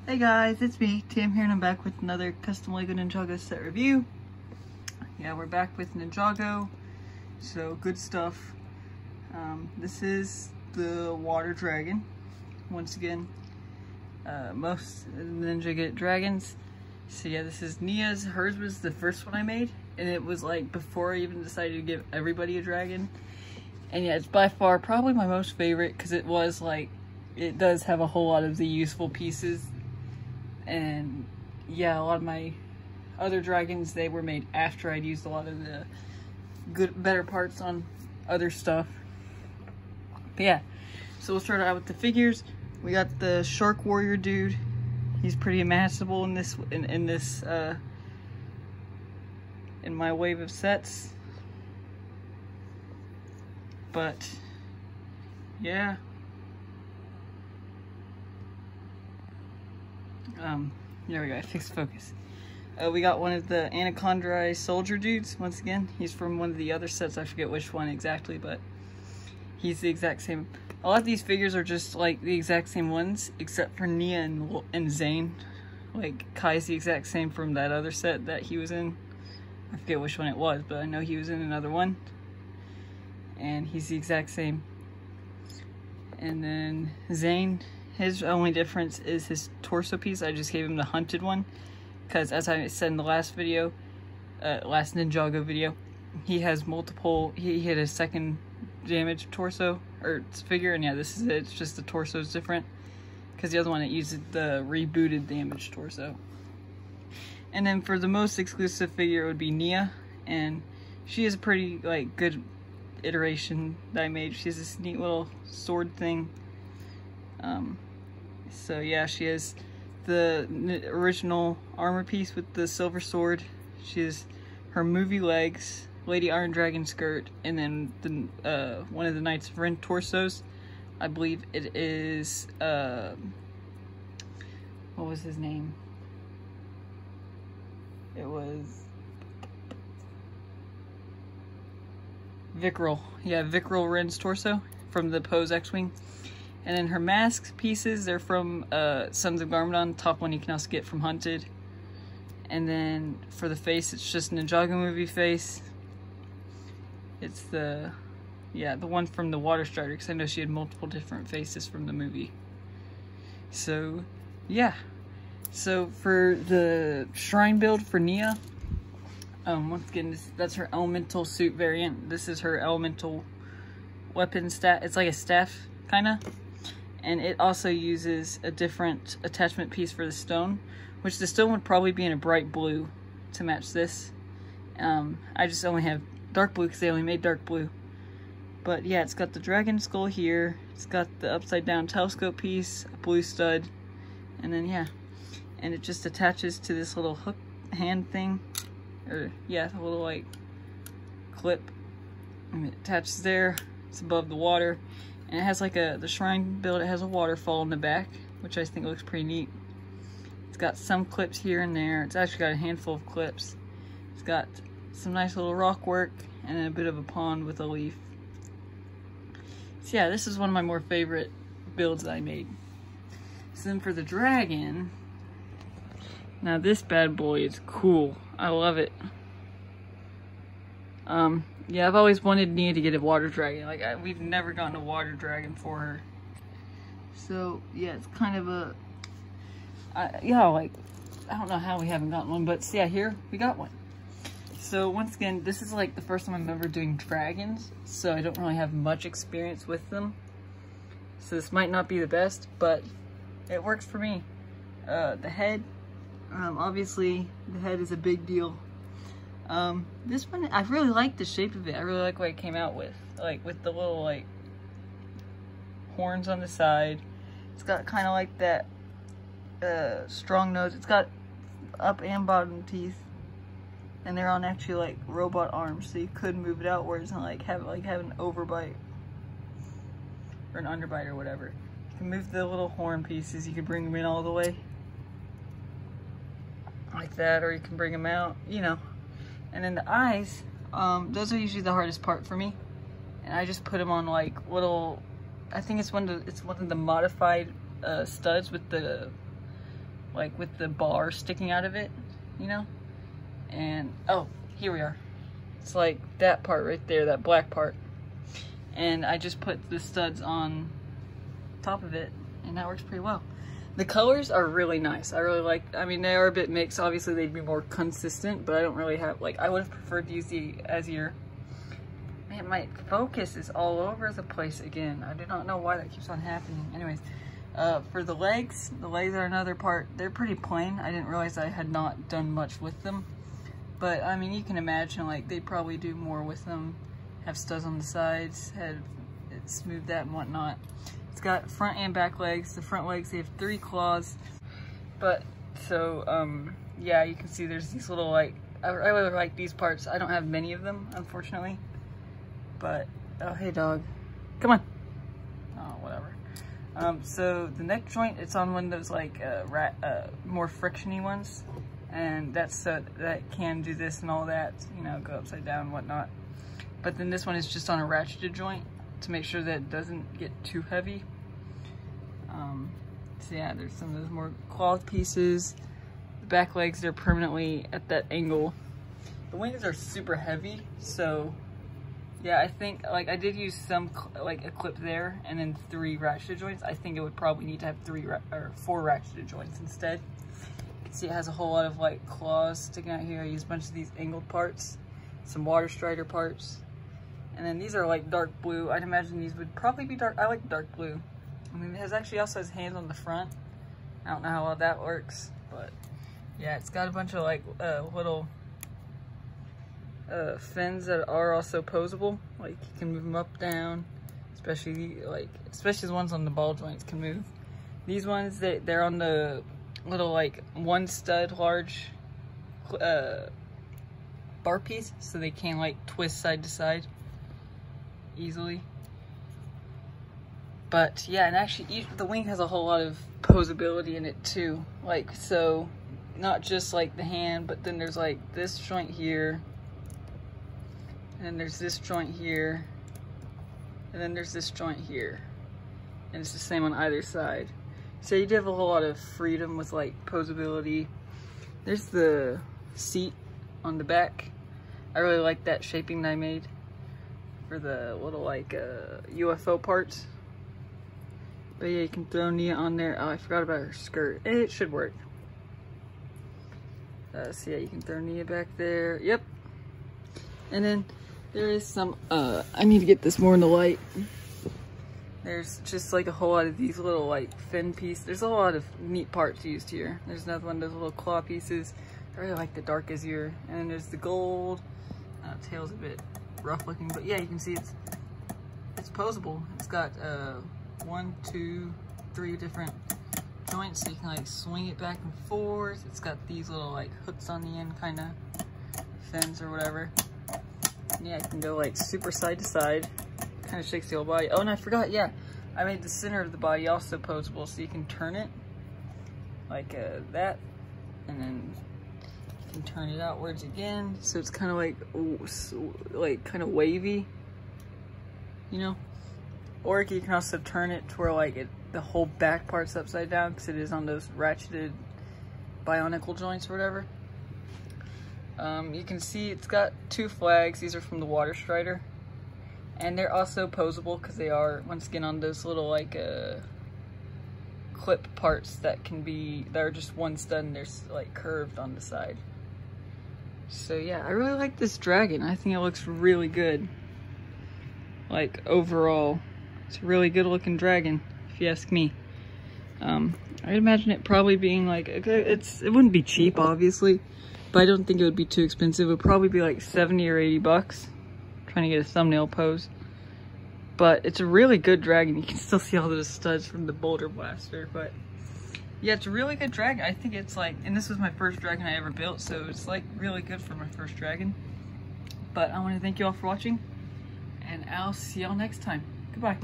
Hey guys, it's me, Tam here, and I'm back with another custom LEGO Ninjago set review. Yeah, we're back with Ninjago, so good stuff. This is the water dragon. Once again, most Ninja get dragons. So yeah, this is Nia's. Hers was the first one I made, and it was like before I even decided to give everybody a dragon. And yeah, it's by far probably my most favorite because it was like, it does have a whole lot of the useful pieces. And yeah, a lot of my other dragons, they were made after I'd used a lot of the better parts on other stuff. But yeah, so we'll start out with the figures. We got the shark warrior dude. He's pretty imaginable in this in my wave of sets. But yeah. There we go, I fixed focus. We got one of the Anaconda soldier dudes, once again. He's from one of the other sets, I forget which one exactly, but he's the exact same. A lot of these figures are just like the exact same ones, except for Nia and Zane. Like, Kai's the exact same from that other set that he was in. I forget which one it was, but I know he was in another one. And he's the exact same. And then Zane, his only difference is his torso piece. I just gave him the hunted one because, as I said in the last video, last Ninjago video, he has multiple, he hit a second damage torso or figure, and yeah, this is it. It's just the torso is different because the other one, it uses the rebooted damage torso. And then for the most exclusive figure, it would be Nia, and she is a pretty like good iteration that I made. She has this neat little sword thing. So yeah, she has the original armor piece with the silver sword. She has her movie legs, Lady Iron Dragon skirt, and then the one of the Knights of Ren torsos. I believe it is what was his name? It was Vickrel. Yeah, Vickrel Ren's torso from the Pose X-Wing. And then her mask pieces, they're from Sons of Garmadon. Top one you can also get from Hunted. And then for the face, it's just Ninjago movie face. It's the one from the Water Strider, because I know she had multiple different faces from the movie. So, yeah. So for the shrine build for Nia, once again, that's her elemental suit variant. This is her elemental weapon staff. It's like a staff, kinda. And it also uses a different attachment piece for the stone, which the stone would probably be in a bright blue to match this. I just only have dark blue because they only made dark blue. But yeah, it's got the dragon skull here. It's got the upside down telescope piece, a blue stud, and then yeah. And it just attaches to this little hook hand thing. Or yeah, a little like clip. And it attaches there. It's above the water. And it has like the shrine build, it has a waterfall in the back, which I think looks pretty neat. It's got some clips here and there. It's actually got a handful of clips. It's got some nice little rock work and then a bit of a pond with a leaf. So yeah, this is one of my more favorite builds that I made. So then for the dragon, now this bad boy is cool. I love it. Yeah, I've always wanted Nia to get a water dragon. Like, we've never gotten a water dragon for her. So, yeah, it's kind of a... yeah, like, I don't know how we haven't gotten one, but yeah, here, we got one. So, once again, this is like the first time I'm ever doing dragons, so I don't really have much experience with them. So this might not be the best, but it works for me. The head, obviously, the head is a big deal. This one, I really like the shape of it. I really like what it came out with. Like, with the little, like, horns on the side. It's got kind of like that, strong nose. It's got up and bottom teeth. And they're on actually, like, robot arms. So you could move it outwards and, like, have an overbite. Or an underbite or whatever. You can move the little horn pieces. You can bring them in all the way. Like that, or you can bring them out, you know. And then the eyes, those are usually the hardest part for me. And I just put them on like little, I think it's one of the modified studs with the like with the bar sticking out of it, you know? And, oh, here we are. It's like that part right there, that black part. And I just put the studs on top of it, and that works pretty well. The colors are really nice. I really like, I mean, they are a bit mixed. Obviously, they'd be more consistent, but I don't really have, like, I would have preferred to use the Azure. Man, my focus is all over the place again. I do not know why that keeps on happening. Anyways, for the legs are another part. They're pretty plain. I didn't realize I had not done much with them. But, I mean, you can imagine, like, they'd probably do more with them. Have studs on the sides, smooth that and whatnot. It's got front and back legs. The front legs, they have 3 claws. But, so, yeah, you can see there's these little, like, I really like these parts. I don't have many of them, unfortunately. But, oh, hey, dog. Come on. Oh, whatever. So, the neck joint, it's on one of those, like, more frictiony ones. And that's so that can do this and all that, you know, go upside down and whatnot. But then this one is just on a ratcheted joint to make sure that it doesn't get too heavy. So yeah, there's some of those more cloth pieces. The back legs, they're permanently at that angle. The wings are super heavy, so yeah, I think, like, I did use some, like, a clip there and then 3 ratcheted joints. I think it would probably need to have 4 ratcheted joints instead. You can see it has a whole lot of, like, claws sticking out here. I used a bunch of these angled parts, some water strider parts. And then these are like dark blue. I'd imagine these would probably be dark. I like dark blue. I mean, it actually also has hands on the front. I don't know how well that works, but yeah, it's got a bunch of like little fins that are also posable. Like you can move them up, down, especially the ones on the ball joints can move. These ones, they're on the little like 1 stud large bar piece, so they can like twist side to side easily. But yeah, and actually the wing has a whole lot of posability in it too. Like, so not just like the hand, but then there's like this joint here, and then there's this joint here, and then there's this joint here, and it's the same on either side. So you do have a whole lot of freedom with like posability. There's the seat on the back. I really like that shaping that I made for the little like UFO parts. But yeah, you can throw Nia on there. Oh, I forgot about her skirt. It should work. So yeah, you can throw Nia back there. Yep. And then there is some, I need to get this more in the light. There's just like a whole lot of these little like fin pieces. There's a lot of neat parts used here. There's another one of those little claw pieces. I really like the dark azure. And then there's the gold. Tail's a bit rough looking, but yeah, you can see it's posable. It's got 1, 2, 3 different joints, so you can like swing it back and forth. It's got these little like hooks on the end, kind of fins or whatever. And yeah, you can go like super side to side. Kind of shakes the whole body. Oh, and I forgot, yeah, I made the center of the body also posable, so you can turn it like that, and then you can turn it outwards again, so it's kind of like kind of wavy, you know. Or you can also turn it to where like the whole back part's upside down, because it is on those ratcheted bionicle joints or whatever. You can see it's got 2 flags. These are from the water strider. And they're also posable because they are, once again, on those little like clip parts that are just 1 stud and they're like curved on the side. So yeah, I really like this dragon. I think it looks really good. Like overall, it's a really good looking dragon, if you ask me. I'd imagine it probably being like, it wouldn't be cheap obviously, but I don't think it would be too expensive. It would probably be like 70 or 80 bucks. Trying to get a thumbnail pose, but it's a really good dragon. You can still see all those studs from the boulder blaster, but yeah, it's a really good dragon. I think it's like, and this was my first dragon I ever built, so it's like really good for my first dragon. But I want to thank you all for watching, and I'll see y'all next time. Goodbye.